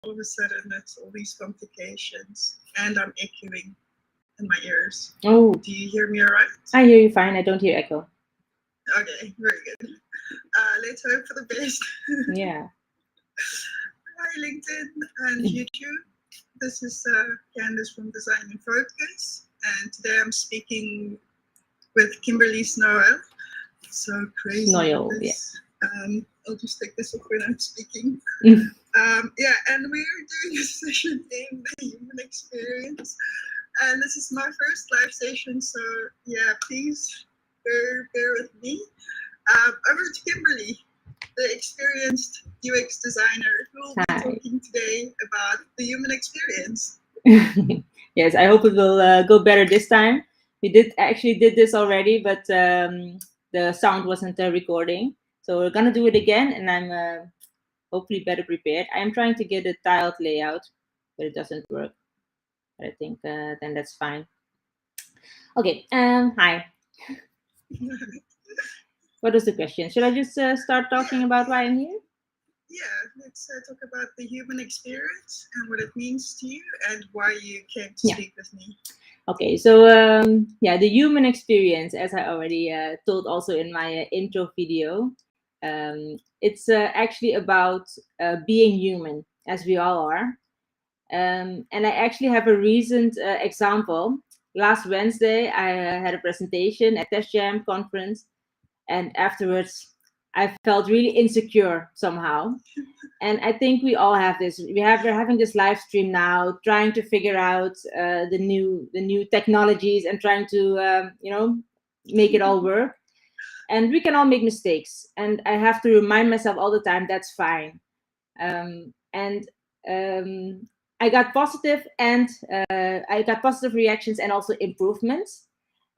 all of a sudden it's all these complications, and I'm echoing in my ears. Oh, Do you hear me all right? I hear you fine. I don't hear echo. Okay, very good. Let's hope for the best. Yeah. Hi, LinkedIn and YouTube. This is Candice from Design in Focus, and today I'm speaking with Kimberly Snoyl. So crazy with Snoyl, yeah. this. I'll just take this off when I'm speaking. Yeah, and we're doing a session in the human experience. And this is my first live session, so yeah, please bear with me. Over to Kimberly, the experienced UX designer, who will be Hi. talking today about the human experience. Yes, I hope it will go better this time. We did this already, but the sound wasn't recording. So we're gonna do it again, and I'm hopefully better prepared. I am trying to get a tiled layout, but it doesn't work. But I think then that's fine. Okay. Hi. What was the question? Should I just start talking about why I'm here? Yeah, let's talk about the human experience and what it means to you and why you came to Yeah. speak with me. Okay, so yeah, the human experience, as I already told also in my intro video, it's actually about being human, as we all are. And I actually have a recent example. Last Wednesday, I had a presentation at Test Jam conference, and afterwards, I felt really insecure somehow. And I think we all have this. We're having this live stream now, trying to figure out the new technologies and trying to make it all work. And we can all make mistakes, and I have to remind myself all the time that's fine. And I got positive, and I got positive reactions and also improvements.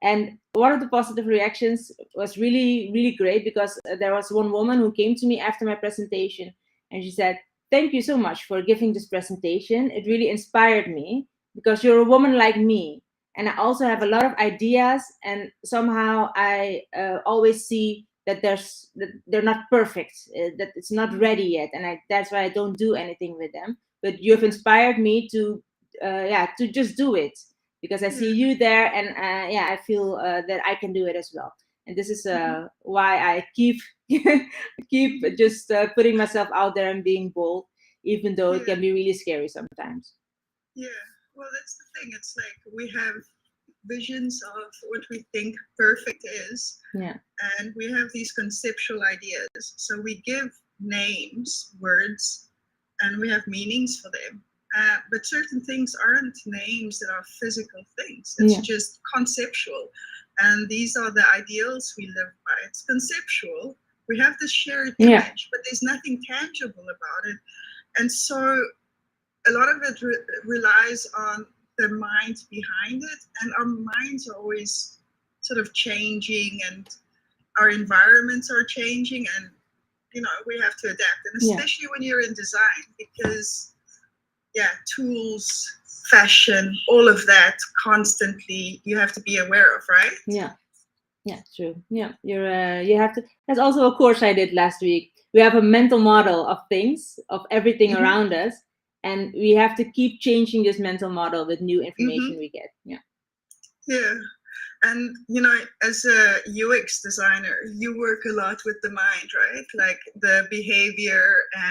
And one of the positive reactions was really, really great because there was one woman who came to me after my presentation, and she said, "Thank you so much for giving this presentation. It really inspired me because you're a woman like me. And I also have a lot of ideas, and somehow I always see that they're not perfect, that it's not ready yet, and that's why I don't do anything with them. But you've inspired me to, yeah, to just do it because I see Yeah. you there, and yeah, I feel that I can do it as well. And this is why I keep keep just putting myself out there and being bold, even though it Yeah. can be really scary sometimes. Yeah. Well, that's the thing. It's like we have visions of what we think perfect is, Yeah, and we have these conceptual ideas. So we give names, words, and we have meanings for them. But certain things aren't names that are physical things, it's yeah, just conceptual. And these are the ideals we live by. It's conceptual. We have this shared yeah, image, but there's nothing tangible about it. And so a lot of it relies on the mind behind it, and our minds are always sort of changing, and our environments are changing, and we have to adapt, and yeah, especially when you're in design, because yeah, tools, fashion, all of that constantly you have to be aware of, right? yeah. Yeah, true. Yeah, you have to. That's also a course I did last week. We have a mental model of things, of everything Mm-hmm. around us, and we have to keep changing this mental model with new Mm-hmm. information we get. Yeah, Yeah. And as a UX designer, you work a lot with the mind, right? Like the behavior,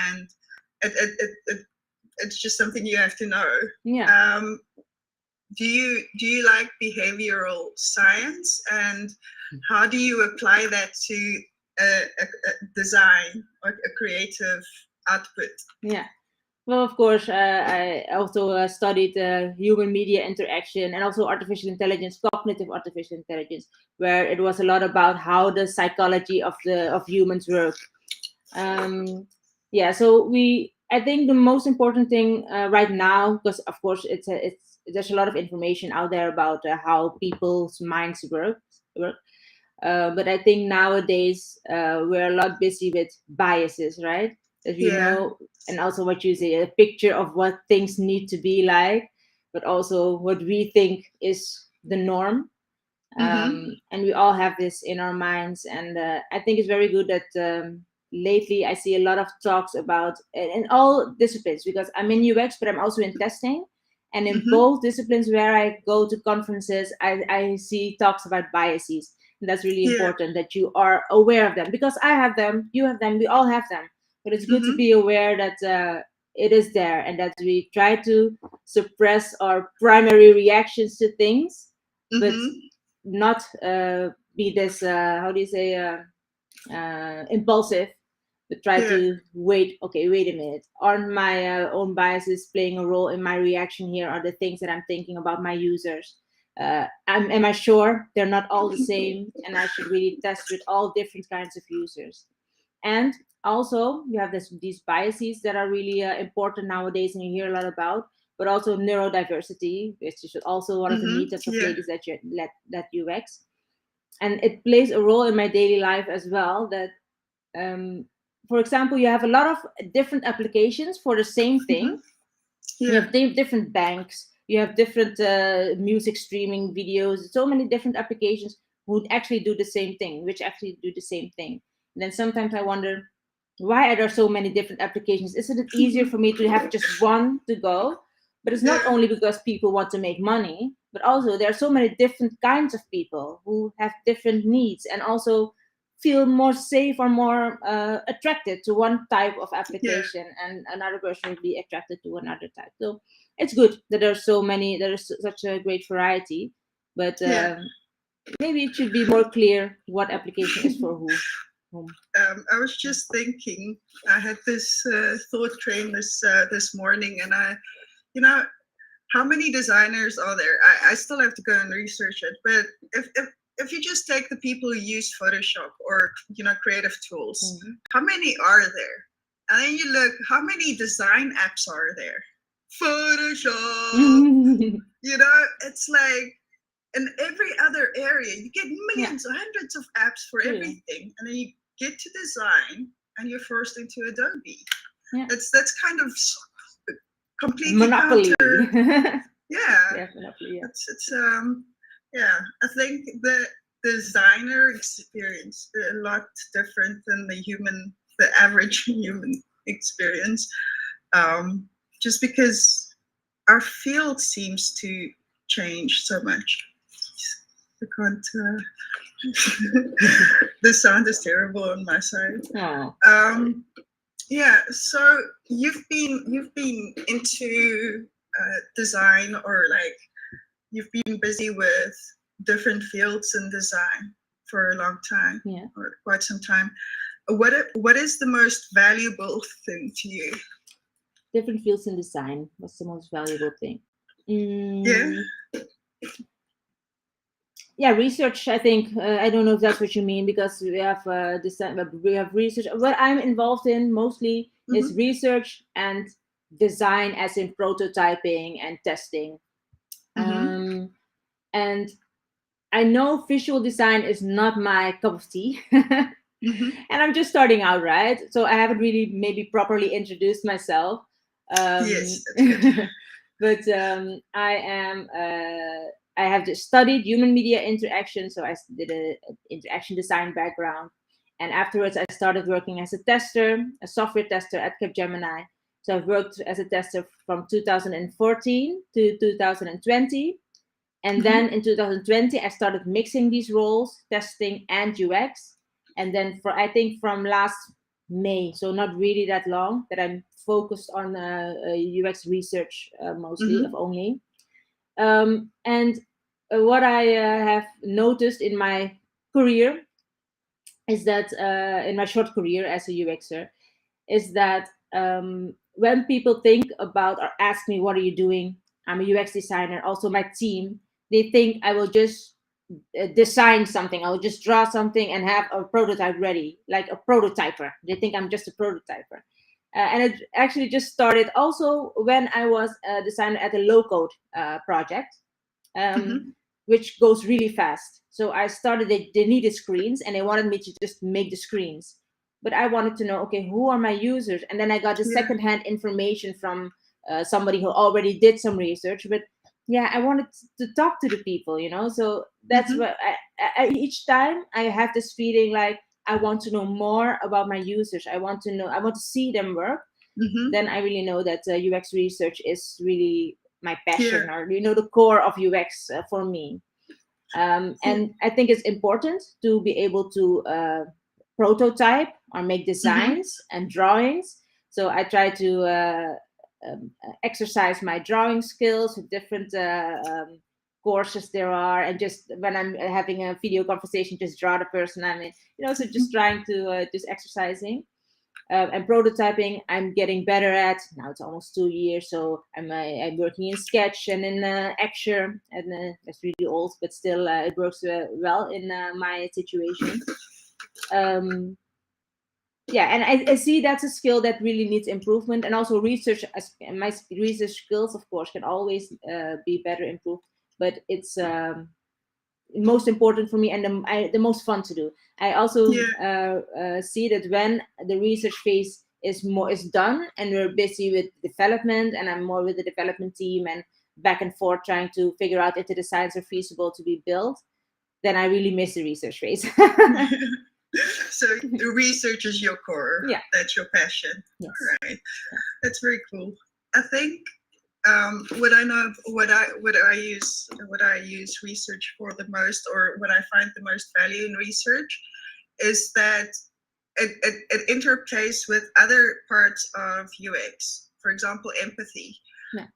and it's just something you have to know. yeah. Um, do you like behavioral science, and how do you apply that to a design or a creative output? Yeah. Well, of course, I also studied human media interaction and also artificial intelligence, cognitive artificial intelligence, where it was a lot about how the psychology of humans work. Yeah, so I think the most important thing right now, because of course it's there's a lot of information out there about how people's minds work. But I think nowadays we're a lot busy with biases, right? That we Yeah. know, and also what you say, a picture of what things need to be like, but also what we think is the norm. Mm-hmm. And we all have this in our minds, and I think it's very good that lately I see a lot of talks about in all disciplines, because I'm in UX, but I'm also in testing. And in Mm-hmm. both disciplines where I go to conferences, I see talks about biases. And that's really Yeah. important that you are aware of them, because I have them, you have them, we all have them. But it's good to Mm-hmm. be aware that it is there, and that we try to suppress our primary reactions to things, but Mm-hmm. not be this, how do you say, impulsive, but try Yeah. to wait. Okay, wait a minute. Aren't my own biases playing a role in my reaction here? Are the things that I'm thinking about my users? Am I sure they're not all the same? And I should really test with all different kinds of users. And also, you have these biases that are really important nowadays, and you hear a lot about. But also neurodiversity, which is also one of the Mm-hmm. meetups of Yeah. ladies that UX, and it plays a role in my daily life as well. That um, for example, you have a lot of different applications for the same Mm-hmm. thing. You Yeah. have different banks, you have different music streaming videos, so many different applications who actually do the same thing, which actually do the same thing. And then sometimes I wonder, why are there so many different applications? Isn't it easier for me to have just one to go? But it's not Yeah. only because people want to make money, but also there are so many different kinds of people who have different needs, and also feel more safe or more attracted to one type of Yeah. application, and another person would be attracted to another type. So it's good that there's so many, there's such a great variety, but Yeah. maybe it should be more clear what application is for whom. I was just thinking. I had this thought train this morning, and you know, how many designers are there? I still have to go and research it. But if you just take the people who use Photoshop or creative tools, Mhm. how many are there? And then you look, how many design apps are there? Photoshop. It's like in every other area you get Yeah, millions or hundreds of apps for true. everything, and then you get to design and you're forced into Adobe. Yeah, That's kind of completely monopoly. counter. Yeah, Yeah, monopoly. Yeah. it's yeah, I think the designer experience is a lot different than the average human experience, um, just because our field seems to change so much. I can't. The sound is terrible on my side. Oh. Yeah. So you've been into design, or like you've been busy with different fields in design for a long time, Yeah. or quite some time. What is the most valuable thing to you? Different fields in design. What's the most valuable thing? Yeah. Mm, yeah, research. I think I don't know if that's what you mean, because we have design, but we have research. What I'm involved in mostly is Mm-hmm. research and design, as in prototyping and testing. Mm-hmm. Um, and I know visual design is not my cup of tea. Mm-hmm. And I'm just starting out, right? So I haven't really maybe properly introduced myself. Yes, Um, that's good. but I have just studied human media interaction, so I did a interaction design background, and afterwards I started working as a tester, a software tester at Capgemini. So I've worked as a tester from 2014 to 2020. And Mm-hmm. then in 2020, I started mixing these roles, testing and UX. And then for I think from last May, so not really that long, that I'm focused on UX research mostly, of Mm-hmm. only. And what I have noticed in my career is that in my short career as a UXer, is that when people think about or ask me, what are you doing? I'm a UX designer, also my team, they think I will just design something. I will just draw something and have a prototype ready, like a prototyper. They think I'm just a prototyper. And it actually just started also when I was a designer at a low code project, um, Mm-hmm. which goes really fast. So I started, they needed screens and they wanted me to just make the screens. But I wanted to know, okay, who are my users? And then I got the Yeah. secondhand information from somebody who already did some research. But yeah, I wanted to talk to the people. So that's Mm-hmm. what each time I have this feeling like, I want to know more about my users. I want to see them work. Then I really know that UX research is really my passion, Yeah. or the core of UX for me. And I think it's important to be able to prototype or make designs and drawings. So I try to exercise my drawing skills with different courses there are, and just when I'm having a video conversation, just draw the person I'm in. So just trying to just exercising. And prototyping, I'm getting better at now. It's almost 2 years, so I'm working in Sketch and in Axure, and that's really old, but still it works well in my situation. Yeah, and I see that's a skill that really needs improvement, and also research. My research skills, of course, can always be better improved, but it's most important for me, and the most fun to do. I also see that when the research phase is done and we're busy with development, and I'm more with the development team and back and forth trying to figure out if the designs are feasible to be built, then I really miss the research phase. So the research is your core. Yeah. That's your passion. Yes. All right. That's very cool. I think what I use research for the most, or what I find the most value in research, is that it interplays with other parts of UX. For example, empathy. Yeah.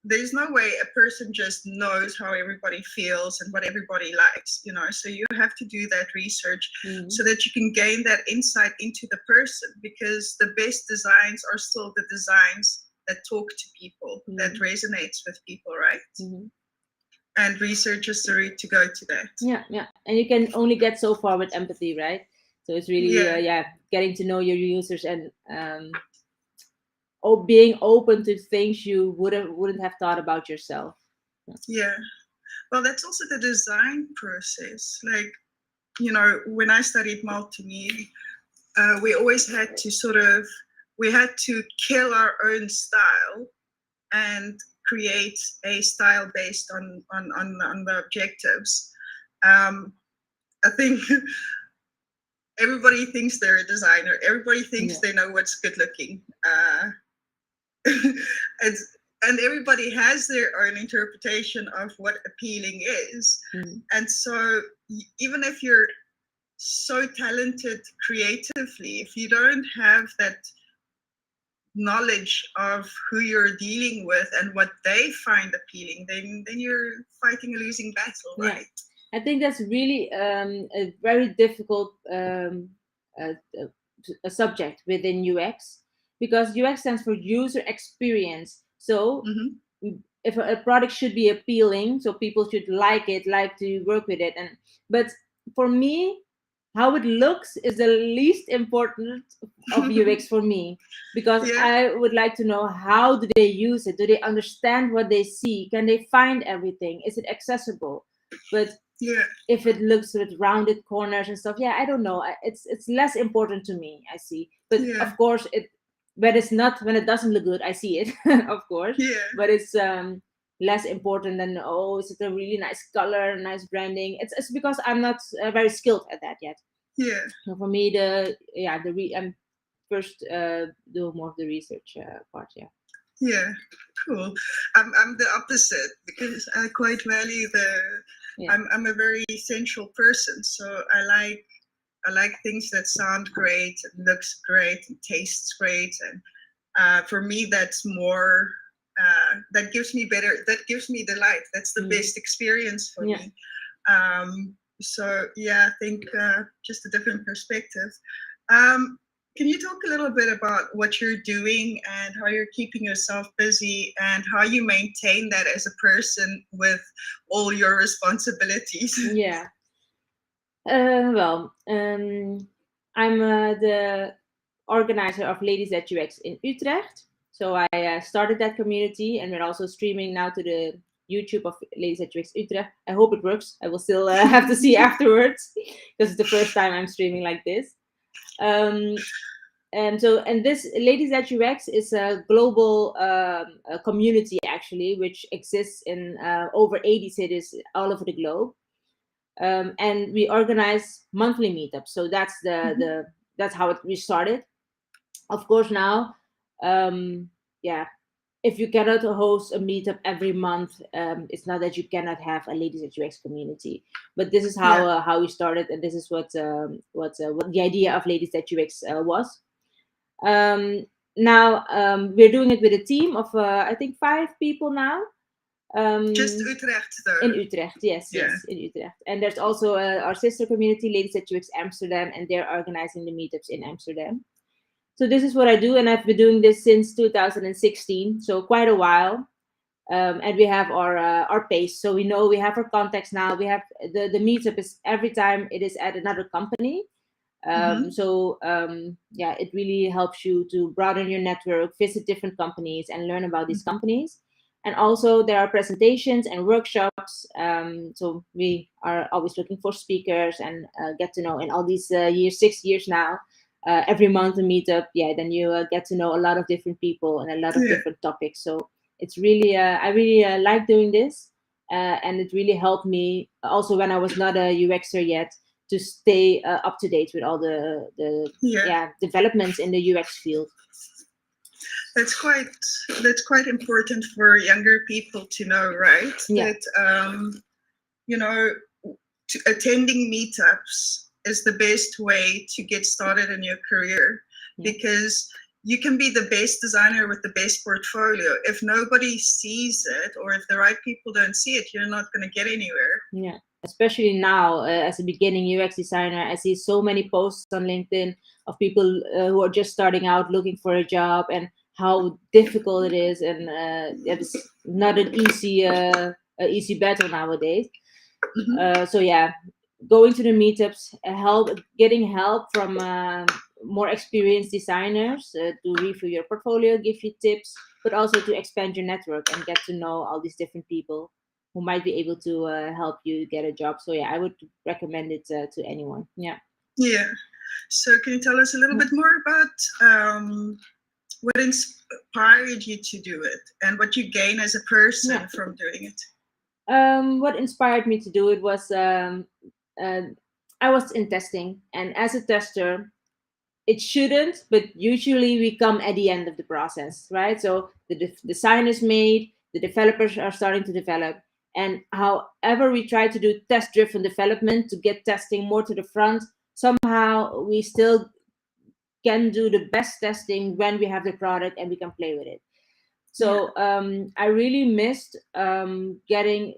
There's no way a person just knows how everybody feels and what everybody likes, so you have to do that research so that you can gain that insight into the person, because the best designs are still the designs that talk to people, that resonates with people, right? And research is the route to go to that. Yeah, and you can only get so far with empathy, right? So it's really getting to know your users, and being open to things you wouldn't have thought about yourself. Yeah. Well, that's also the design process. Like, when I studied multimedia, we always had to kill our own style and create a style based on the objectives. I think everybody thinks they're a designer. Everybody thinks they know what's good looking. And everybody has their own interpretation of what appealing is. And so even if you're so talented creatively, if you don't have that knowledge of who you're dealing with and what they find appealing, then you're fighting a losing battle, right? I think that's really a very difficult a subject within UX, because UX stands for user experience. So if a product should be appealing, so people should like it, like to work with it, but for me, how it looks is the least important of UX for me, because I would like to know, how do they use it? Do they understand what they see? Can they find everything? Is it accessible? But if it looks with rounded corners and stuff, I don't know. It's less important to me, I see. But of course, when it doesn't look good, I see it, of course. But it's less important than, is it a really nice color, nice branding? It's because I'm not very skilled at that yet. So for me, I'm first do more of the research part. Yeah, cool. I'm the opposite, because I quite value I'm a very sensual person, so I like things that sound great and looks great and tastes great, and for me that's more that gives me delight. That's the best experience for me. So I think just a different perspective. Can you talk a little bit about what you're doing and how you're keeping yourself busy and how you maintain that as a person with all your responsibilities? Yeah. Well, I'm the organizer of Ladies at UX in Utrecht. So I started that community, and we're also streaming now to the YouTube of Ladies at UX Utrecht. I hope it works. I will still have to see afterwards, because it's the first time I'm streaming like this. And this Ladies at UX is a global community, actually, which exists in over 80 cities all over the globe. And we organize monthly meetups. So that's that's how we started. Of course, now, yeah, if you cannot host a meetup every month, it's not that you cannot have a ladies at UX community. But this is Yeah. how we started, and this is what the idea of ladies at UX was. Um, Now, we're doing it with a team of I think 5 people now. Just Um, Utrecht though. in Utrecht, yes, Yeah. yes, in Utrecht. And there's also our sister community, Ladies at UX Amsterdam, and they're organizing the meetups in Amsterdam. So this is what I do, and I've been doing this since 2016, so quite a while. And we have our pace, so we know we have our contacts now. We have the meetup is every time it is at another company. Yeah, it really helps you to broaden your network, visit different companies, and learn about these companies. And also there are presentations and workshops. So we are always looking for speakers and get to know in all these years, 6 years now. Every month a meetup, yeah. Then you get to know a lot of different people and a lot of Yeah. different topics. So it's really, I really like doing this, and it really helped me also when I was not a UXer yet to stay up to date with all the developments in the UX field. That's quite important for younger people to know, right? Yeah. That you know, attending meetups is the best way to get started in your career, because you can be the best designer with the best portfolio. If nobody sees it, or if the right people don't see it, you're not going to get anywhere. Yeah, especially now, as a beginning UX designer, I see so many posts on LinkedIn of people who are just starting out looking for a job, and how difficult it is, and it's not an easy battle nowadays. So yeah, going to the meetups, getting help from more experienced designers to review your portfolio, give you tips, but also to expand your network and get to know all these different people who might be able to help you get a job. So yeah, I would recommend it to anyone. Yeah. Yeah. So can you tell us a little bit more about what inspired you to do it, and what you gain as a person from doing it? What inspired me to do it was I was in testing, and as a tester, it shouldn't, but usually we come at the end of the process, right? So the design is made, the developers are starting to develop, and however we try to do test driven development to get testing more to the front, somehow we still can do the best testing when we have the product and we can play with it. So I really missed getting,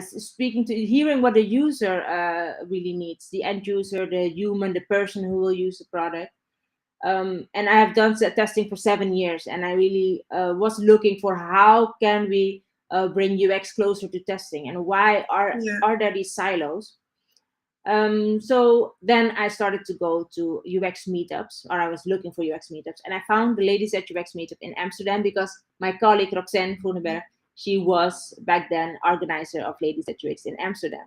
speaking to, hearing what the user really needs, the end user, the human, the person who will use the product. And I have done testing for 7 years, and I really was looking for how can we bring UX closer to testing, and why are there these silos. So then I started to go to UX meetups, or I was looking for UX meetups, and I found the Ladies at UX meetup in Amsterdam because my colleague Roxanne Groeneberg, she was back then organizer of Ladies at UX in Amsterdam.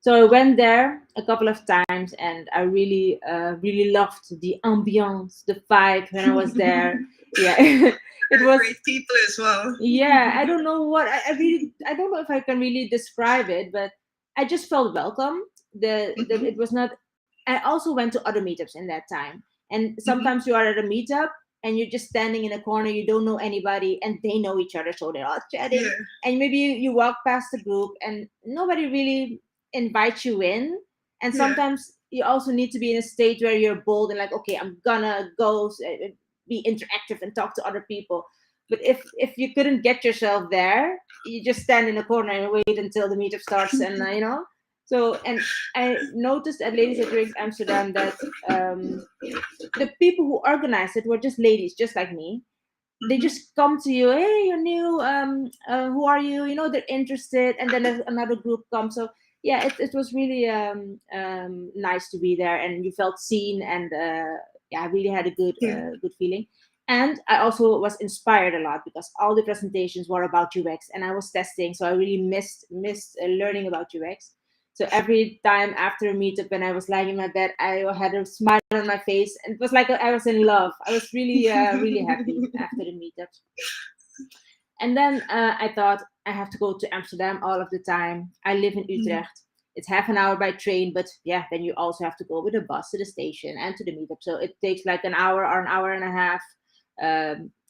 So I went there a couple of times, and I really, really loved the ambiance, the vibe when I was there. Yeah, it was great people as well. Yeah, I don't know what I don't know if I can really describe it, but I just felt welcome. It was not. I also went to other meetups in that time, and sometimes you are at a meetup and you're just standing in a corner, you don't know anybody, and they know each other, so they're all chatting. And maybe you walk past the group and nobody really invites you in. And sometimes you also need to be in a state where you're bold and like, okay, I'm gonna go be interactive and talk to other people. But if you couldn't get yourself there, you just stand in a corner and wait until the meetup starts, and So, and I noticed at Ladies at UX Amsterdam that the people who organized it were just ladies, just like me. They just come to you, hey, you're new, who are you? They're interested, and then another group comes. So yeah, it was really nice to be there, and you felt seen, and I really had a good feeling. And I also was inspired a lot because all the presentations were about UX, and I was testing, so I really missed learning about UX. So every time after a meetup, when I was lying in my bed, I had a smile on my face, and it was like I was in love. I was really, really happy after the meetup. And then I thought I have to go to Amsterdam all of the time. I live in Utrecht, It's half an hour by train, but yeah, then you also have to go with a bus to the station and to the meetup. So it takes like an hour or an hour and a half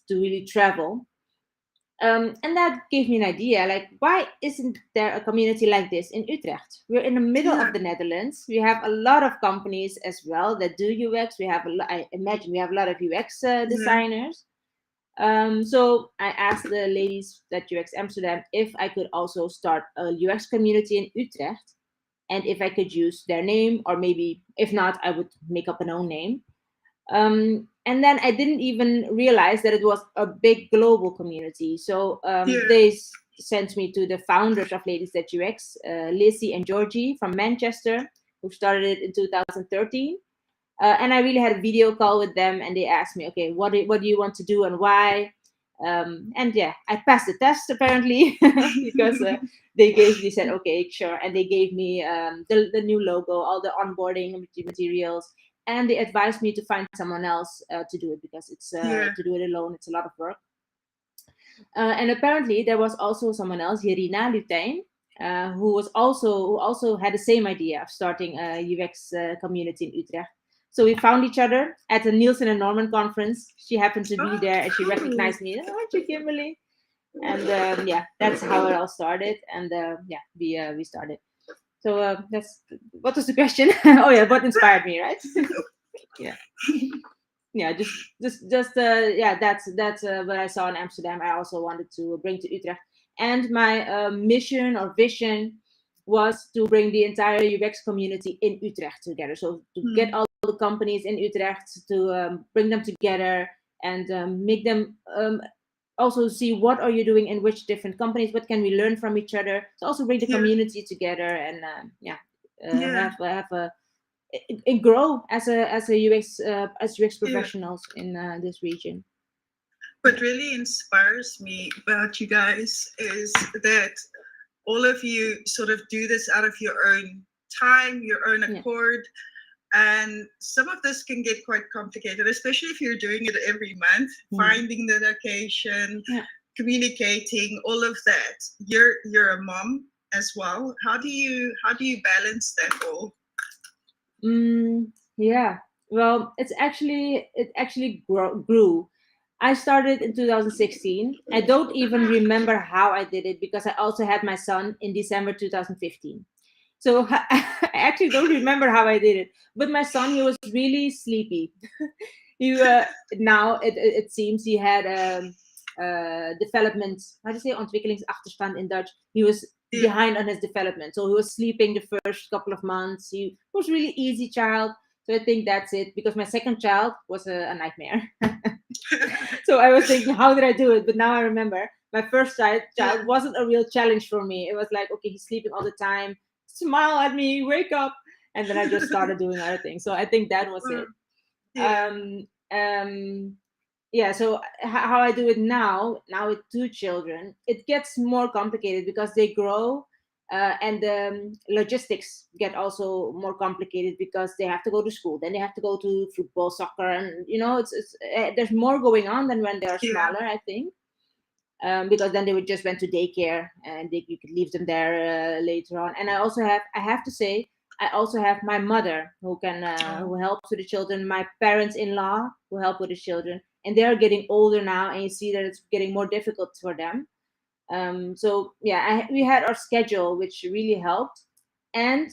to really travel. And that gave me an idea, like, why isn't there a community like this in Utrecht? We're in the middle Yeah. of the Netherlands. We have a lot of companies as well that do UX. We have I imagine we have a lot of UX designers. So I asked the ladies at UX Amsterdam if I could also start a UX community in Utrecht, and if I could use their name, or maybe if not, I would make up an own name. And then I didn't even realize that it was a big global community. So Yeah. they sent me to the founders of Ladies at UX, Lizzie and Georgie from Manchester, who started it in 2013. And I really had a video call with them, and they asked me, okay, what do you want to do and why? And yeah, I passed the test apparently because they said, okay, sure. And they gave me the new logo, all the onboarding materials, and they advised me to find someone else to do it, because it's Yeah. to do it alone, it's a lot of work. And apparently there was also someone else, Irina Lutijn, who also had the same idea of starting a UX community in Utrecht. So we found each other at the Nielsen and Norman conference. She happened to be there, and she recognized me. Oh, aren't you Kimberly? And yeah, that's how it all started. And yeah, we started. So that's what was the question? Oh yeah, what inspired me, right? Yeah. Yeah, yeah, that's what I saw in Amsterdam. I also wanted to bring to Utrecht, and my mission or vision was to bring the entire UX community in Utrecht together. So to get all the companies in Utrecht, to bring them together, and make them also see what are you doing in which different companies, what can we learn from each other, to also bring the Yeah. community together, and Yeah. have a and grow as a UX as UX Yeah. professionals in this region. What really inspires me about you guys is that all of you sort of do this out of your own time, your own Yeah. accord. And some of this can get quite complicated, especially if you're doing it every month, finding the location, Yeah. communicating, all of that. You're a mom as well. How do you balance that all? Yeah. Well, it actually grew. I started in 2016. I don't even remember how I did it, because I also had my son in December 2015. So I actually don't remember how I did it. But my son, he was really sleepy. He now it seems he had development. How do you say ontwikkelingsachterstand in Dutch? He was behind on his development, so he was sleeping the first couple of months. He was really easy child. So I think that's it, because my second child was a nightmare. So I was thinking, how did I do it? But now I remember my first child wasn't a real challenge for me. It was like, okay, he's sleeping all the time. Smile at me, wake up. And then I just started doing other things. So I think that was it. Yeah, so how I do it now with two children, it gets more complicated because they grow, and the logistics get also more complicated, because they have to go to school, then they have to go to football, soccer, and it's there's more going on than when they are smaller, I think. Because then they would just went to daycare, and you could leave them there later on. And I have to say, I also have my mother who can who helps with the children, my parents-in-law who help with the children, and they are getting older now, and you see that it's getting more difficult for them. So yeah, we had our schedule, which really helped. And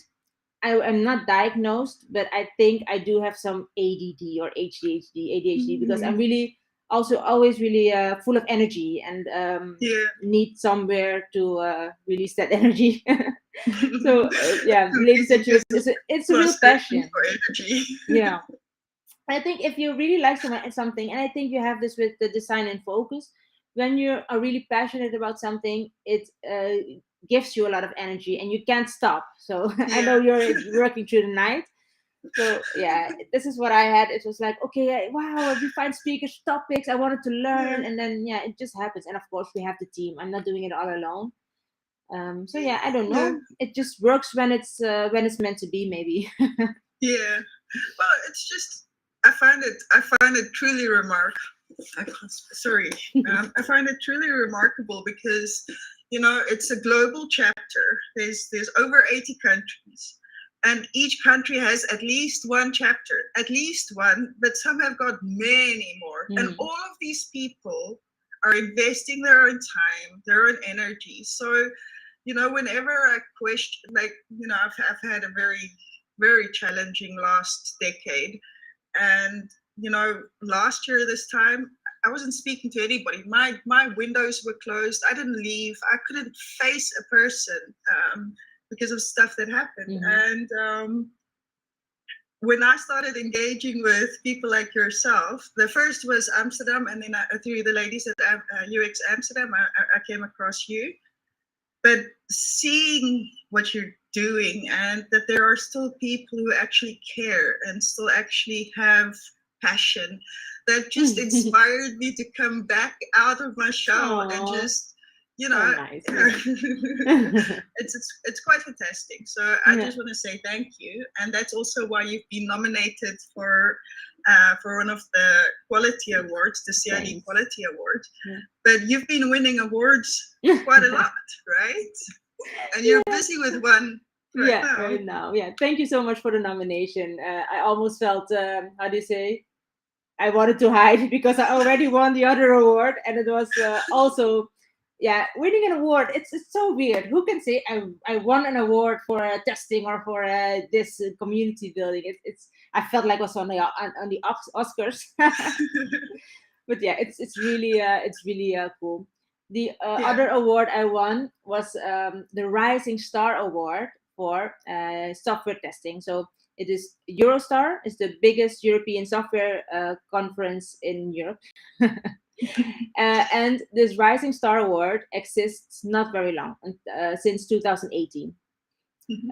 I am not diagnosed, but I think I do have some ADD or ADHD, because I'm really also always really full of energy, and need somewhere to release that energy. So yeah, ladies and gentlemen, it's a real passion. For energy. Yeah. I think if you really like something, and I think you have this with the design and focus, when you are really passionate about something, it gives you a lot of energy, and you can't stop. So I know you're working through the night. So yeah, this is what I had. It was like, okay, wow, we find speakers, topics I wanted to learn, and then yeah, it just happens. And of course, we have the team. I'm not doing it all alone. So yeah, I don't know. It just works when it's meant to be, maybe. Yeah. Well, it's just I find it truly remarkable. Sorry, I find it truly remarkable because it's a global chapter. There's over 80 countries, and each country has at least one chapter, at least one, but some have got many more. And all of these people are investing their own time, their own energy. So, whenever I question, I've had a very, very challenging last decade. And, last year, this time, I wasn't speaking to anybody. My windows were closed. I didn't leave. I couldn't face a person because of stuff that happened. And when I started engaging with people like yourself, the first was Amsterdam, and then through the ladies at UX Amsterdam, I came across you. But seeing what you're doing, and that there are still people who actually care and still actually have passion, that just inspired me to come back out of my shell. And just, nice. it's quite fantastic. So I just want to say thank you. And that's also why you've been nominated for one of the quality awards, the CID Quality Award. But you've been winning awards quite a lot, right? And you're busy with one right now. Yeah, thank you so much for the nomination. I almost felt, how do you say, I wanted to hide because I already won the other award, and it was also, winning an award. It's so weird. Who can say I won an award for testing or for this community building? I felt like I was on the Oscars. But yeah, it's really cool. The other award I won was the Rising Star Award for software testing. So it is Eurostar, is the biggest European software conference in Europe. And this Rising Star Award exists not very long, since 2018.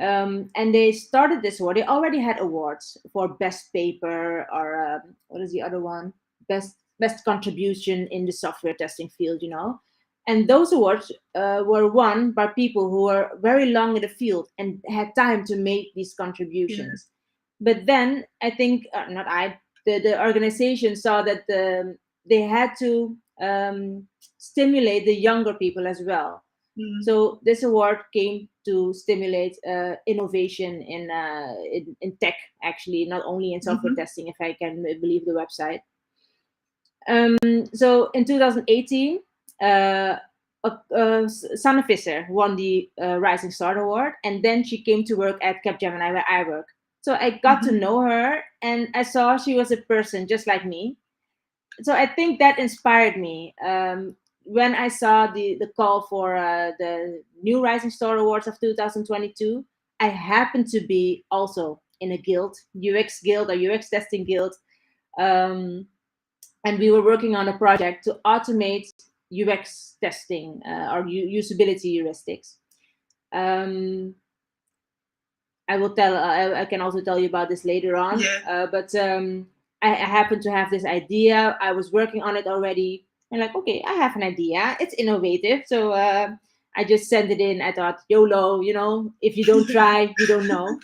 And they started this award. They already had awards for best paper, or what is the other one? Best contribution in the software testing field, And those awards were won by people who were very long in the field and had time to make these contributions. But then I think, the organization saw that they had to stimulate the younger people as well. So this award came to stimulate innovation in tech, actually, not only in software testing, if I can believe the website. So in 2018, Sanne Visser won the Rising Star Award, and then she came to work at Capgemini, where I work. So I got to know her, and I saw she was a person just like me. So I think that inspired me. When I saw the call for the new Rising Star Awards of 2022, I happened to be also in a guild, UX guild or UX testing guild. And we were working on a project to automate UX testing or usability heuristics. I will tell. I can also tell you about this later on. But I happened to have this idea. I was working on it already, and okay, I have an idea. It's innovative, so I just sent it in. I thought, YOLO, if you don't try, you don't know.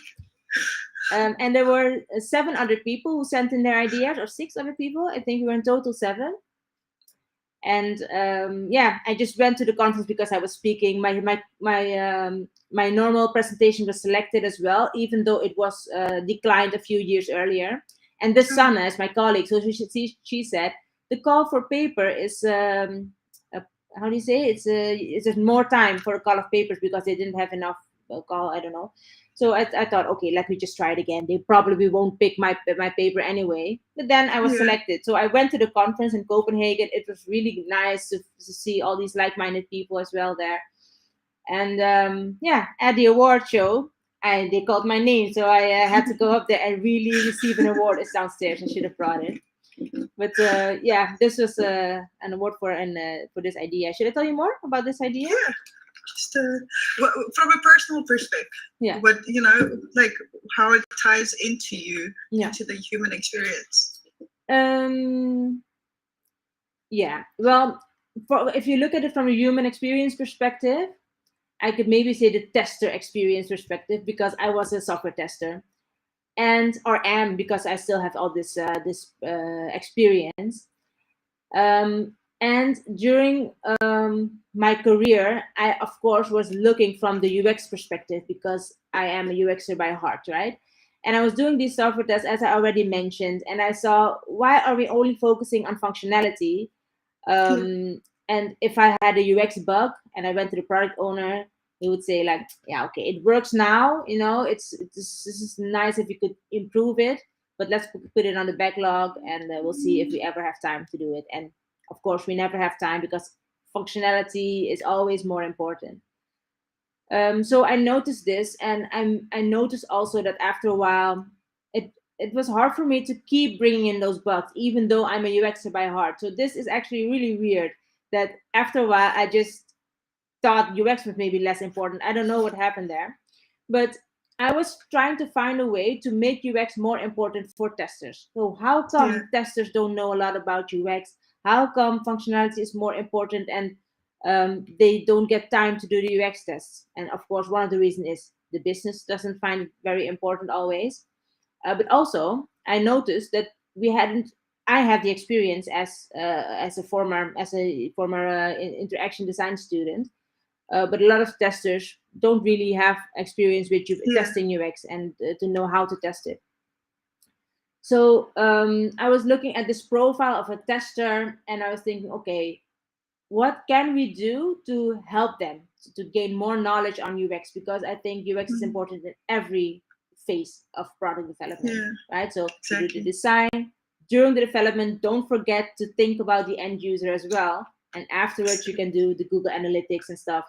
And there were 7 other people who sent in their ideas, or 6 other people. I think we were in total 7. And I just went to the conference because I was speaking. My normal presentation was selected as well, even though it was declined a few years earlier. And this Sanne is my colleague, so she said the call for paper is how do you say it's just more time for a call of papers because they didn't have enough call. I don't know. So I thought, okay, let me just try it again. They probably won't pick my paper anyway. But then I was selected. So I went to the conference in Copenhagen. It was really nice to see all these like-minded people as well there. And at the award show, they called my name. So I had to go up there and really receive an award. It's downstairs. I should have brought it. But this was an award for this idea. Should I tell you more about this idea? Yeah. Just from a personal perspective, what like how it ties into you, into the human experience. Well, if you look at it from a human experience perspective, I could maybe say the tester experience perspective, because I was a software tester, or am, because I still have all this experience. And during my career, I of course was looking from the UX perspective because I am a UXer by heart, right? And I was doing these software tests, as I already mentioned, and I saw, why are we only focusing on functionality? Yeah. And if I had a UX bug and I went to the product owner, he would say like, yeah, okay, it works now, this is nice if you could improve it, but let's put it on the backlog, and we'll see if we ever have time to do it. And of course we never have time because functionality is always more important. So I noticed this, and I noticed also that after a while, it was hard for me to keep bringing in those bugs, even though I'm a UXer by heart. So this is actually really weird. That after a while, I just thought UX was maybe less important. I don't know what happened there, but I was trying to find a way to make UX more important for testers. So how Yeah. come testers don't know a lot about UX? How come functionality is more important, and they don't get time to do the UX tests? And of course, one of the reasons is the business doesn't find it very important always. But also, I noticed that we hadn't. I have the experience as a former interaction design student, but a lot of testers don't really have experience with Yeah. testing UX and to know how to test it. So I was looking at this profile of a tester, and I was thinking, okay, what can we do to help them to gain more knowledge on UX? Because I think UX is Mm. important in every phase of product development, Yeah. right? So you do the Exactly. design. During the development, don't forget to think about the end user as well. And afterwards, you can do the Google Analytics and stuff.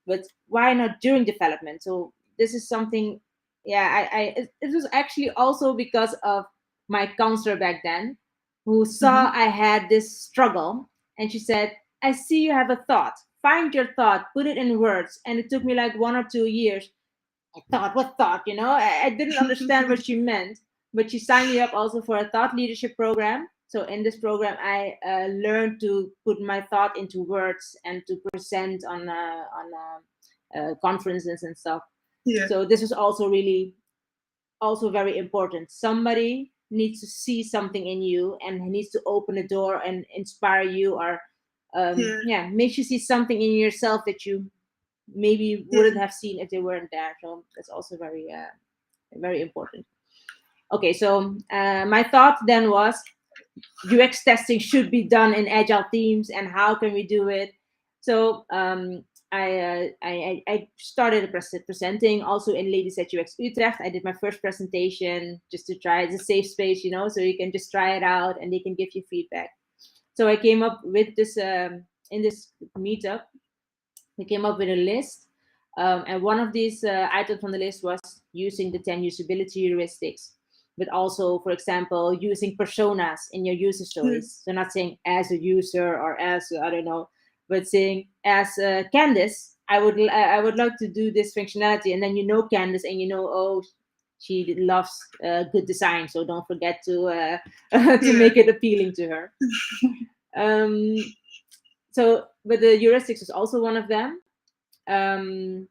But why not during development? So this is something, yeah, it was actually also because of my counselor back then, who saw Mm-hmm. I had this struggle, and she said, I see you have a thought. Find your thought, put it in words. And it took me like 1 or 2 years. I thought, what thought? I didn't understand what she meant, but she signed me up also for a thought leadership program. So in this program, I learned to put my thought into words and to present on conferences and stuff. Yeah. So this was also very important. Somebody needs to see something in you and needs to open a door and inspire you, or Yeah. yeah, makes you see something in yourself that you maybe Yeah. wouldn't have seen if they weren't there. So that's also very important. Okay, so my thought then was, UX testing should be done in agile teams, and how can we do it? So I started presenting also in Ladies at UX Utrecht. I did my first presentation just to try. It's a safe space, so you can just try it out and they can give you feedback. So I came up with this in this meetup. We came up with a list, and one of these items on the list was using the 10 usability heuristics, but also, for example, using personas in your user Yeah. stories. So not saying as a user or as I don't know, but saying as Candice, I would like to do this functionality, and then Candice, and oh, she loves good design, so don't forget to to Yeah. make it appealing to her. Um, but the heuristics is also one of them. um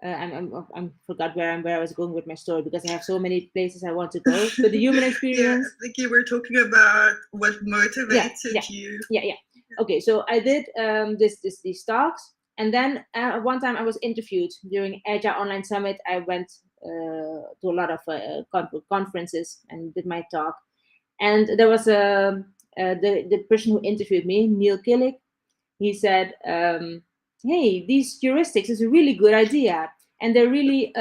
I'm forgot where I was going with my story, because I have so many places I want to go. But the human Yeah. experience, I think you were talking about what yeah, motivated yeah, you. yeah. Okay, so I did these talks, and then one time I was interviewed during Agile Online Summit. I went to a lot of conferences and did my talk, and there was the person who interviewed me, Neil Killick. He said, "Hey, these heuristics is a really good idea, and they're really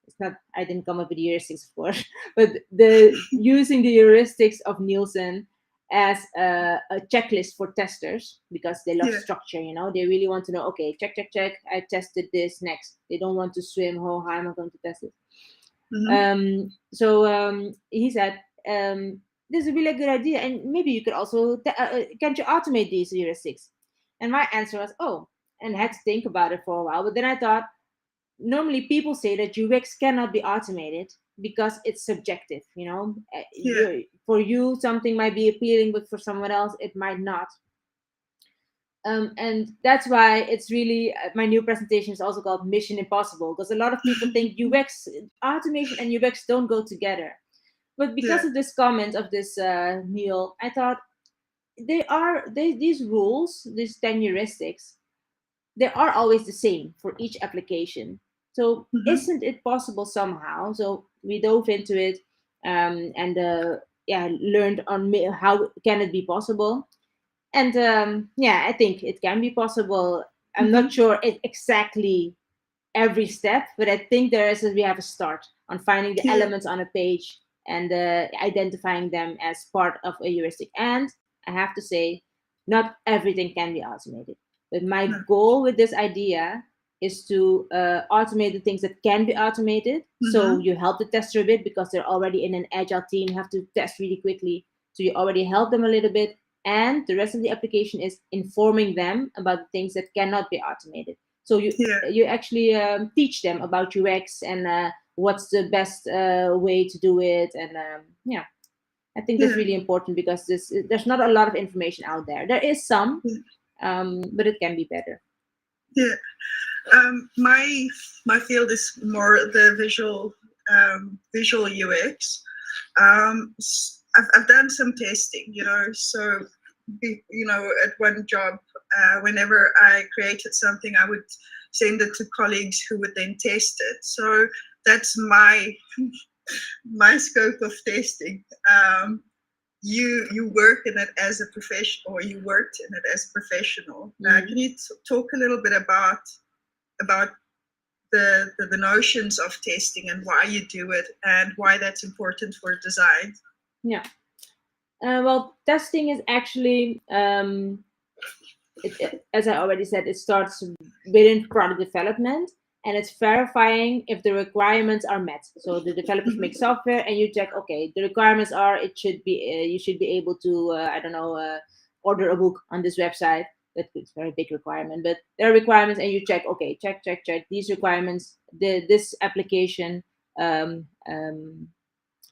it's not. I didn't come up with the heuristics, of course, but the using the heuristics of Nielsen as a checklist for testers, because they love Yeah. structure. They really want to know. Okay, check, check, check. I tested this. Next, they don't want to swim. Oh, how am I going to test it? Mm-hmm. So he said, this is a really good idea, and maybe you could also can't you automate these heuristics? And my answer was, oh, and I had to think about it for a while. But then I thought, normally people say that UX cannot be automated because it's subjective. Yeah. For you something might be appealing, but for someone else it might not. And that's why it's really my new presentation is also called Mission Impossible, because a lot of people think UX automation and UX don't go together. But because Yeah. of this comment of this Neil, I thought, these rules, these 10 heuristics, they are always the same for each application. So Mm-hmm. isn't it possible somehow? So we dove into it, and yeah, learned on how can it be possible. And yeah, I think it can be possible. I'm Mm-hmm. not sure it exactly every step, but I think we have a start on finding the Yeah. elements on a page and identifying them as part of a heuristic. And I have to say, not everything can be automated. But my No. goal with this idea is to automate the things that can be automated. So Mm-hmm. you help the tester a bit because they're already in an agile team, have to test really quickly. So you already help them a little bit. And the rest of the application is informing them about the things that cannot be automated. So Yeah. you actually teach them about UX and what's the best way to do it. And yeah, I think that's Yeah. really important because there's not a lot of information out there. There is some, Yeah. but it can be better. Yeah. My field is more the visual UX. I've done some testing, so at one job, whenever I created something, I would send it to colleagues who would then test it. So that's my scope of testing. You work in it as a professional, or you worked in it as a professional. Can you talk a little bit about the notions of testing and why you do it and why that's important for design? Yeah. Well, testing is actually, as I already said, it starts within product development, and it's verifying if the requirements are met. So the developers make Mm-hmm. software, and you check, okay, the requirements are it should be you should be able to I don't know order a book on this website. That's a very big requirement, but there are requirements, and you check, okay, check these requirements. This application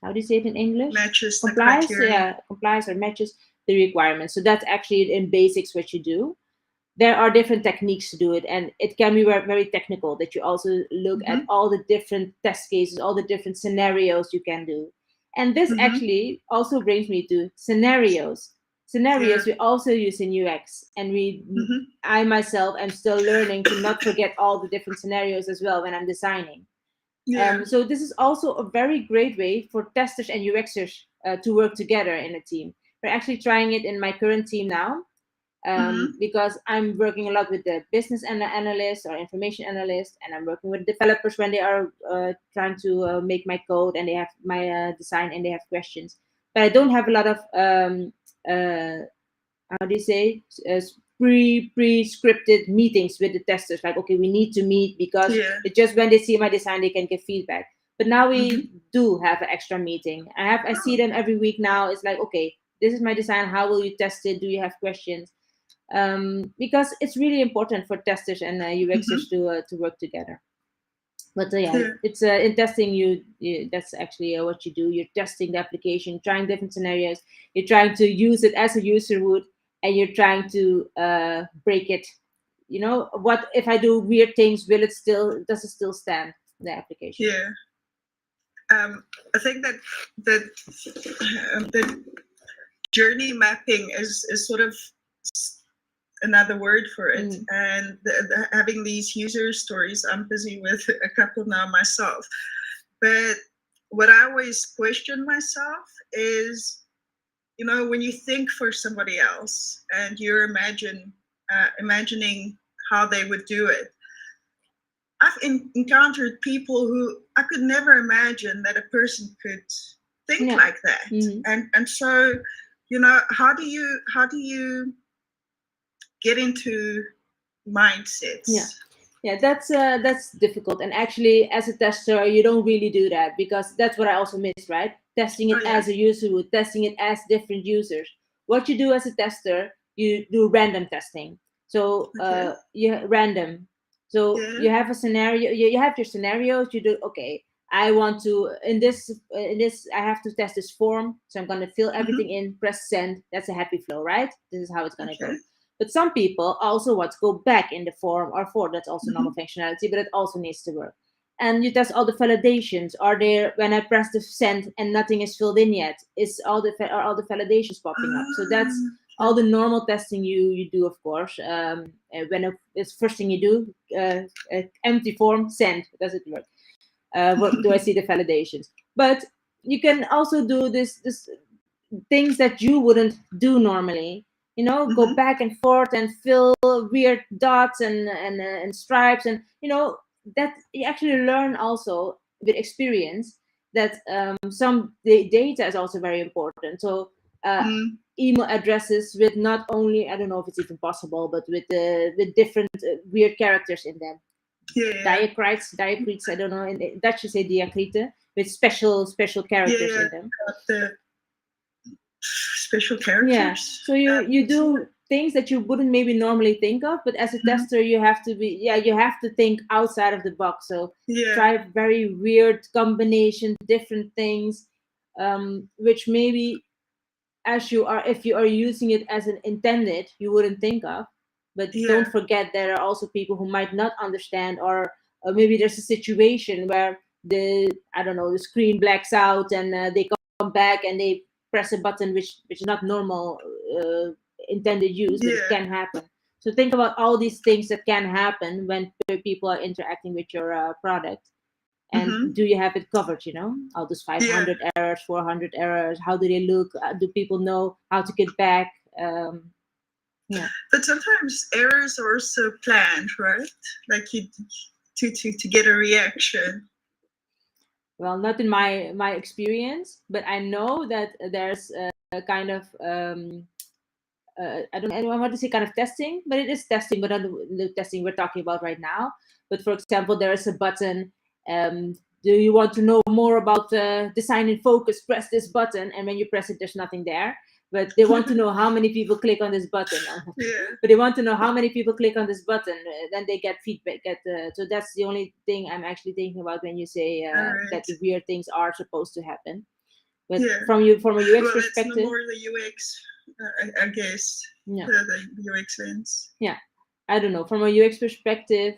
how do you say it in English? Matches the Complies, criteria. yeah, complies or matches the requirements. So that's actually in basics what you do. There are different techniques to do it, and it can be very technical that you also look Mm-hmm. at all the different test cases, all the different scenarios you can do. And this Mm-hmm. actually also brings me to scenarios. Yeah. Scenarios we also use in UX, and Mm-hmm. I myself am still learning to not forget all the different scenarios as well when I'm designing. Yeah. So this is also a very great way for testers and UXers to work together in a team. We're actually trying it in my current team now, Mm-hmm. because I'm working a lot with the business analyst or information analyst, and I'm working with developers when they are trying to make my code and they have my design and they have questions. But I don't have a lot of uh, how do you say pre-scripted meetings with the testers, like, okay, we need to meet because Yeah. it's just when they see my design they can give feedback. But now Mm-hmm. we do have an extra meeting. I see Oh. them every week now. It's like, okay, this is my design, how will you test it, do you have questions? Because it's really important for testers and Mm-hmm. UXers to work together. But yeah, Yeah. it's in testing. That's actually what you do. You're testing the application, trying different scenarios. You're trying to use it as a user would, and you're trying to break it. What if I do weird things? Does it still stand the application? Yeah. I think that the journey mapping is sort of another word for it, Mm, and having these user stories. I'm busy with a couple now myself, but what I always question myself is, when you think for somebody else and you're imagining how they would do it. I've encountered people who I could never imagine that a person could think yeah. like that, Hmm. and so, how do you get into Yeah. mindsets? Yeah, that's difficult. And actually, as a tester, you don't really do that because that's what I also miss, right? Testing Oh it yeah. as a user would, testing it as different users. What you do as a tester, you do random testing. So Okay. random. So Yeah. you have a scenario. You have your scenarios. You do, okay. I want to in this I have to test this form, so I'm gonna fill Mm-hmm. everything in, press send. That's a happy flow, right? This is how it's gonna Okay. go. But some people also want to go back in the form or for that's also Mm-hmm. normal functionality, but it also needs to work. And you test all the validations. Are there when I press the send and nothing is filled in yet? Is all the are all the validations popping up? So that's all the normal testing you do, of course. When it's first thing you do, empty form, send. Does it work? What do I see the validations? But you can also do this things that you wouldn't do normally. Go back and forth and fill weird dots and stripes, and that you actually learn also with experience that some data is also very important. So email addresses with not only, I don't know if it's even possible, but with different weird characters in them. Diacrites, I don't know. In Dutch you say diacriten, with special characters in them. The special characters. Yeah. So you do things that you wouldn't maybe normally think of, but as a tester you have to think outside of the box. So try very weird combinations, different things, which maybe if you are using it as an intended, you wouldn't think of. But don't forget, there are also people who might not understand, or maybe there's a situation where the screen blacks out, and they come back and they press a button which is not normal intended use, but it can happen. So think about all these things that can happen when people are interacting with your product. And do you have it covered? All those 500 errors, 400 errors, how do they look? Do people know how to get back? But sometimes errors are also planned, right? Like to get a reaction. Well, not in my experience, but I know that there's a kind of I don't want to say kind of testing, but it is testing, but not the testing we're talking about right now. But for example, there is a button. Do you want to know more about design in focus? Press this button, and when you press it, there's nothing there. But they want to know how many people click on this button. But they want to know how many people click on this button. Then they get feedback. So that's the only thing I'm actually thinking about when you say that the weird things are supposed to happen. But from a UX perspective, it's no more the UX, I guess. Yeah. The UX lens. Yeah, I don't know. From a UX perspective,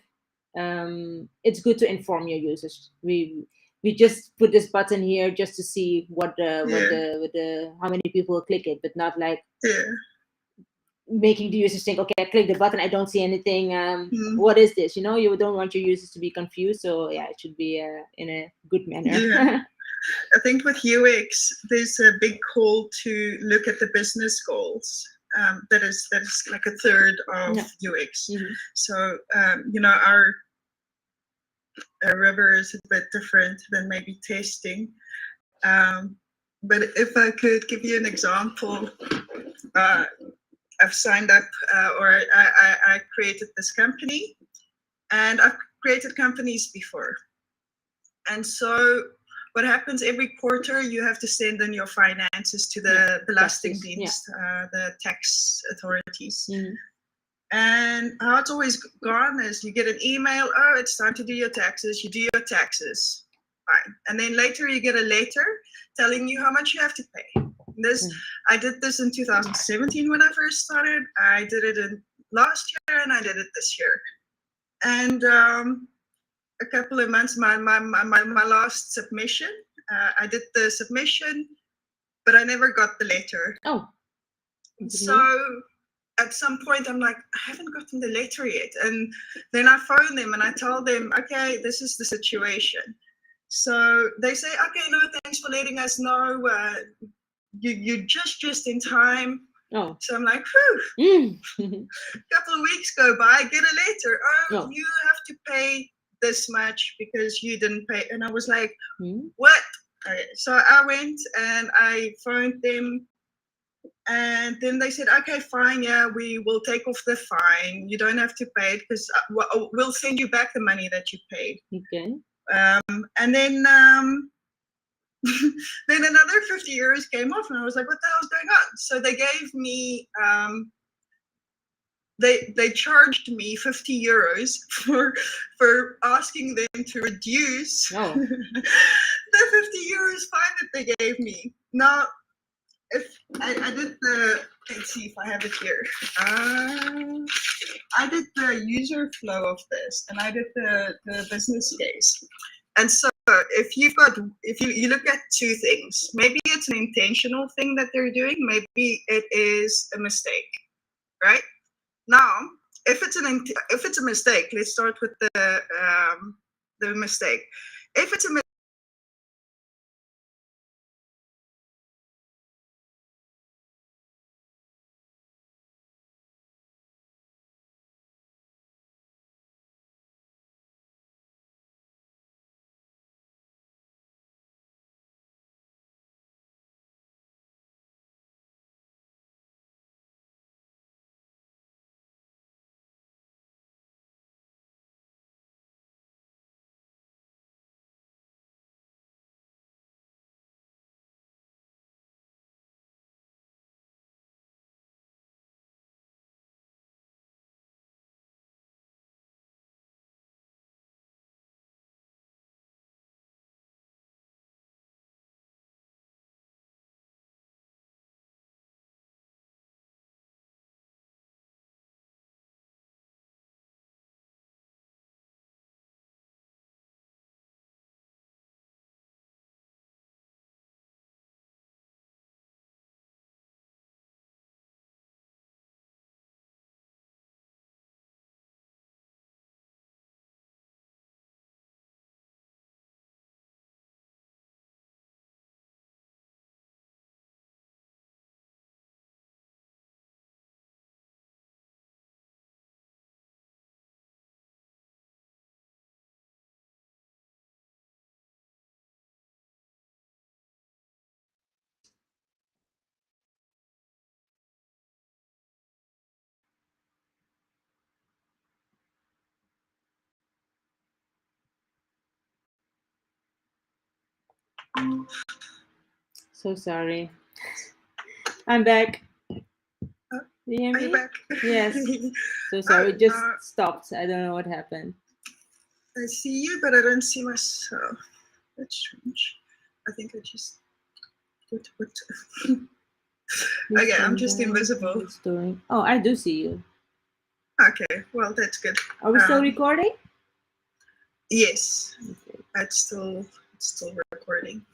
it's good to inform your users. We just put this button here just to see what how many people will click it, but not like making the users think, okay, I click the button, I don't see anything. What is this? You don't want your users to be confused. So yeah, it should be in a good manner. Yeah. I think with UX, there's a big call to look at the business goals. That is like a third of UX. So our river is a bit different than maybe testing. But if I could give you an example, I've signed up, or I created this company, and I've created companies before. And so what happens every quarter, you have to send in your finances to the Belastingdienst, the tax authorities. And how it's always gone is you get an email, oh, it's time to do your taxes. You do your taxes, fine. And then later you get a letter telling you how much you have to pay. I did this in 2017 when I first started. I did it in last year, and I did it this year. And a couple of months, my last submission, I did the submission, but I never got the letter. Oh. So at some point I'm like, I haven't gotten the letter yet. And then I phone them and I tell them, okay, this is the situation. So they say, okay, no, thanks for letting us know. You're just in time. Oh. So I'm like, whew. A couple of weeks go by, get a letter. Oh, you have to pay this much because you didn't pay. And I was like, what? Okay, so I went and I phoned them, and then they said, okay, fine, yeah, we will take off the fine. You don't have to pay it because we'll send you back the money that you paid. Okay. And then then another 50 euros came off, and I was like, what the hell's going on? So they gave me they charged me 50 euros for asking them to reduce the 50 euros fine that they gave me. Now, if I did let's see if I have it here. I did the user flow of this, and I did the business case. And so if you look at two things, maybe it's an intentional thing that they're doing, maybe it is a mistake, right? Now, if it's a mistake, let's start with the mistake. If it's a So sorry. I'm back. uh, Do you hear are you me? back? Yes. So sorry, it just Oh, stopped. I don't know what happened. I see you, but I don't see myself. That's strange. I think I just what. Okay, I'm just invisible. Oh, I do see you. Okay, well that's good. Are we still recording? Yes, Okay. it's still recording.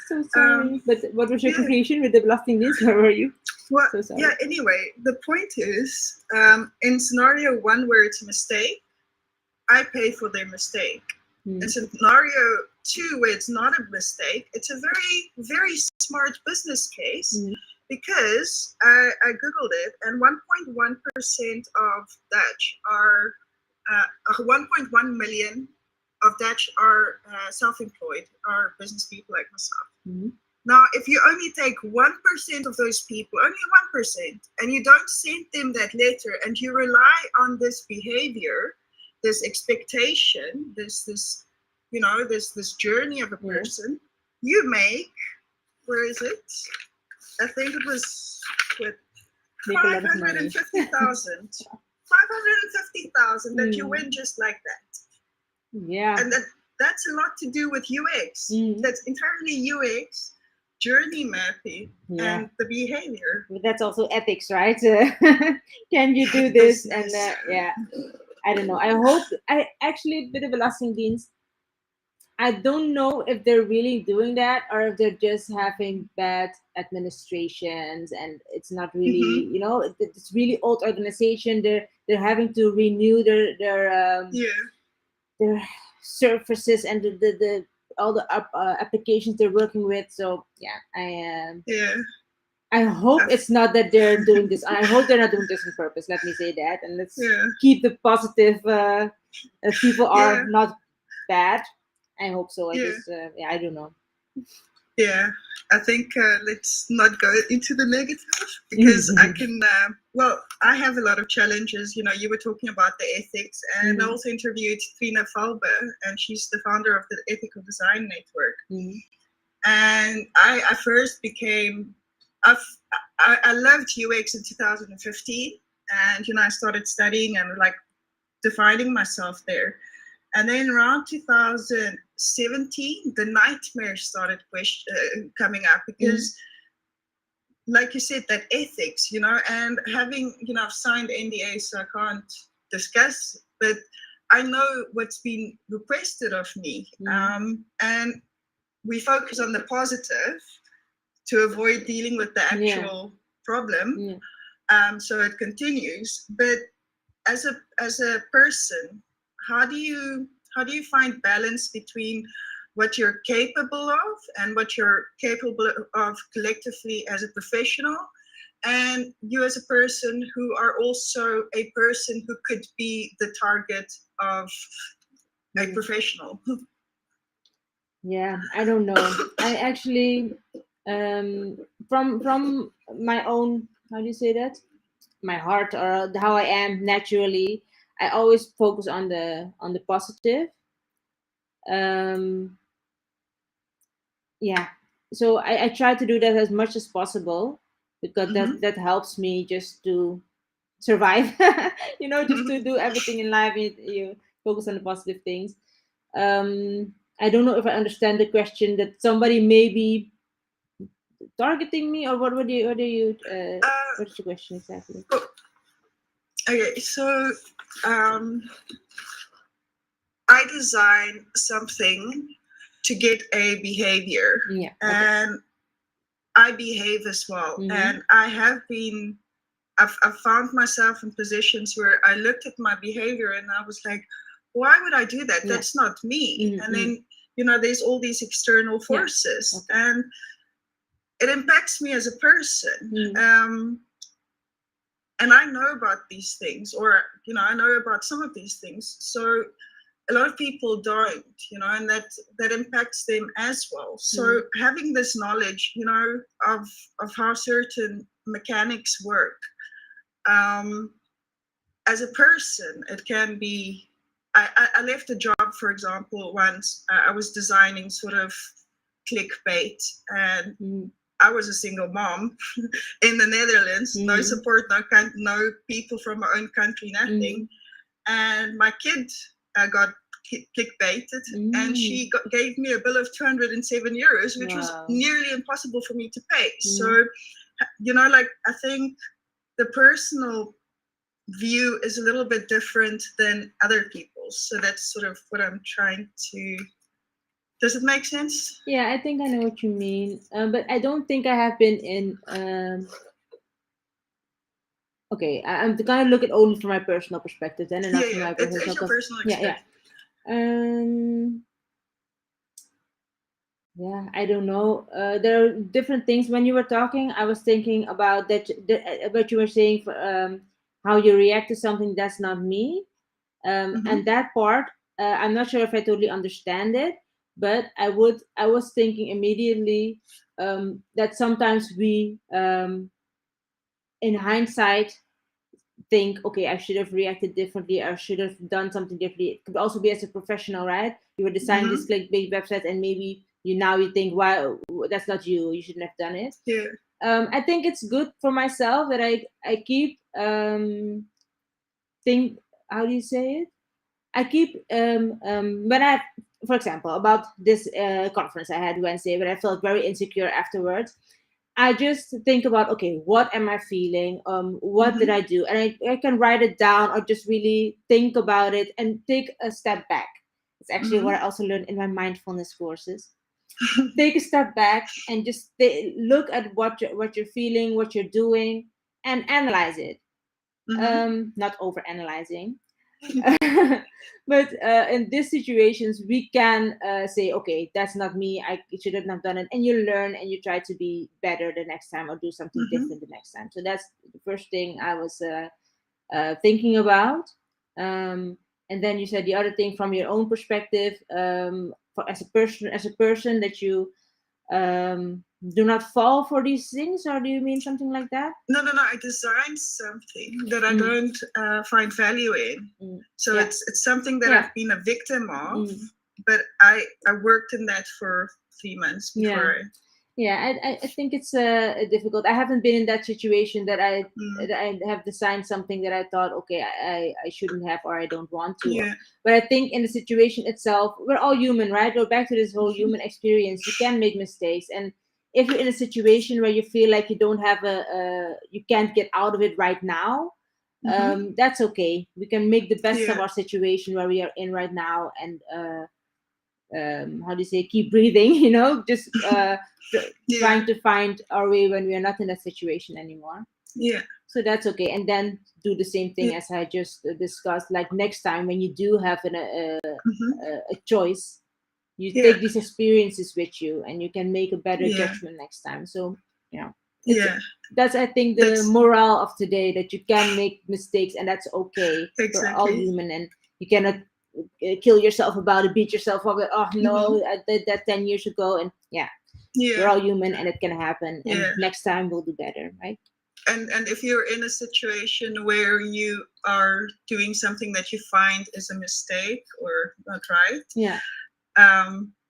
So sorry. But what was your Yeah. conclusion with the Belastingdienst? Where were you? Well, So sorry. yeah. Anyway, the point is, in scenario one where it's a mistake, I pay for their mistake. In scenario two, where it's not a mistake, it's a very smart business case because I googled it, and 1.1% of Dutch are 1.1 million of Dutch are self-employed, are business people like myself. Now, if you only take 1% of those people, only 1%, and you don't send them that letter, and you rely on this behavior, this expectation, this this journey of a person, you make, where is it? I think it was with 550,000. 550,000 that you win just like that. Yeah. And that's a lot to do with UX. That's entirely UX, journey mapping, and the behavior. But that's also ethics, right? Can you do this? And yeah, I don't know. I actually, a bit of a Belastingdienst. I don't know if they're really doing that or if they're just having bad administrations and it's not really, it's really old organization. They're having to renew their surfaces and the all the applications they're working with. So yeah, I hope it's not that they're doing this. I hope they're not doing this on purpose. Let me say that, and let's keep the positive. People are not bad. I hope so. I just, I don't know. Yeah, I think let's not go into the negative because I can. I have a lot of challenges. You were talking about the ethics, and I also interviewed Trina Falbe, and she's the founder of the Ethical Design Network. And I first became, I loved UX in 2015, and I started studying and like defining myself there. And then around 2017, the nightmare started coming up because, like you said, that ethics, and having, I've signed NDA, so I can't discuss, but I know what's been requested of me, and we focus on the positive to avoid dealing with the actual problem. So it continues. But as a person, how do you find balance between what you're capable of and what you're capable of collectively as a professional, and you as a person who are also a person who could be the target of a professional? Yeah, I don't know. I actually, from my own, how do you say that? My heart, or how I am naturally, I always focus on the positive. Um, yeah, so I try to do that as much as possible, because that helps me just to survive. Just to do everything in life. You focus on the positive things. I don't know if I understand the question, that somebody may be targeting me, or what's the question exactly? Okay, so I design something to get a behavior, and I behave as well. And I've found myself in positions where I looked at my behavior and I was like, why would I do that? That's not me. And then, there's all these external forces, and it impacts me as a person. And I know about these things, or, I know about some of these things. So a lot of people don't, and that impacts them as well. So having this knowledge, of how certain mechanics work, as a person, it can be. I left a job, for example, once. I was designing sort of clickbait, and I was a single mom in the Netherlands, no support, no people from my own country, nothing. And my kid got clickbaited, and she gave me a bill of 207 euros, which was nearly impossible for me to pay. So, I think the personal view is a little bit different than other people's. So that's sort of what I'm trying to. Does it make sense? Yeah, I think I know what you mean, but I don't think I have been in. Okay, I'm gonna look at only from my personal perspective then, and not from my professional. It's your personal experience. Yeah, I don't know. There are different things. When you were talking, I was thinking about that. What you were saying for how you react to something that's not me, and that part. I'm not sure if I totally understand it, but I was thinking immediately that sometimes we, in hindsight, think, okay, I should have reacted differently, or should have done something differently. It could also be as a professional, right? You were designing this clickbait website, and maybe you think, wow, that's not you. You shouldn't have done it. Yeah. I think it's good for myself that I keep think. How do you say it? I keep when I, for example, about this conference I had Wednesday, but I felt very insecure afterwards. I just think about, okay, what am I feeling? What did I do? And I can write it down, or just really think about it and take a step back. It's actually what I also learned in my mindfulness courses. Take a step back and just look at what you're feeling, what you're doing, and analyze it. Not over analyzing. But in these situations, we can say, okay, that's not me. I shouldn't have done it. And you learn, and you try to be better the next time, or do something different the next time. So that's the first thing I was thinking about. And then you said the other thing from your own perspective, as a person, that you do not fall for these things, or do you mean something like that? No. I designed something that I don't find value in. So it's something that I've been a victim of, but I worked in that for 3 months before. I think it's difficult. I haven't been in that situation that I have designed something that I thought, okay, I shouldn't have, or I don't want to. Yeah. But I think in the situation itself, we're all human, right? Go back to this whole human experience. You can make mistakes, and if you're in a situation where you feel like you don't have you can't get out of it right now, that's okay. We can make the best of Yeah. our situation where we are in right now, and how do you say, keep breathing, just Yeah. trying to find our way when we are not in that situation anymore. Yeah. So that's okay. And then do the same thing Yeah. as I just discussed. Like next time when you do have Mhm. a choice, you Yeah. take these experiences with you, and you can make a better Yeah. judgment next time. So it's Yeah. that's, I think, the That's morale of today, that you can make mistakes, and that's okay. We're all exactly. human, and you cannot kill yourself about it, beat yourself up. Oh Mhm. no, I did that 10 years ago, and we're Yeah. all human, and it can happen. And Yeah. next time we'll do better, right? And if you're in a situation where you are doing something that you find is a mistake or not right, Yeah.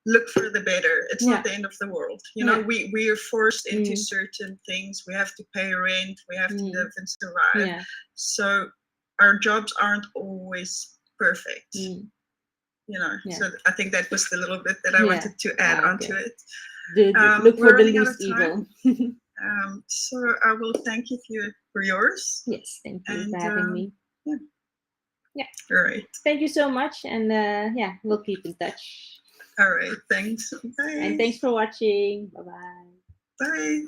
look for the better. It's Yeah. not the end of the world. Yeah. We are forced into Mm. certain things. We have to pay rent. We have to Mm. live and survive. Yeah. So our jobs aren't always perfect. Mm. Yeah. So I think that was the little bit that I Yeah. wanted to add onto Okay. it. Look for We're the running out of least time. evil. So I will thank you for yours. Yes, thank you And for having me. yeah. Yeah. All right. Thank you so much, and we'll keep in touch. All right. Thanks. Bye. And thanks for watching. Bye bye. Bye.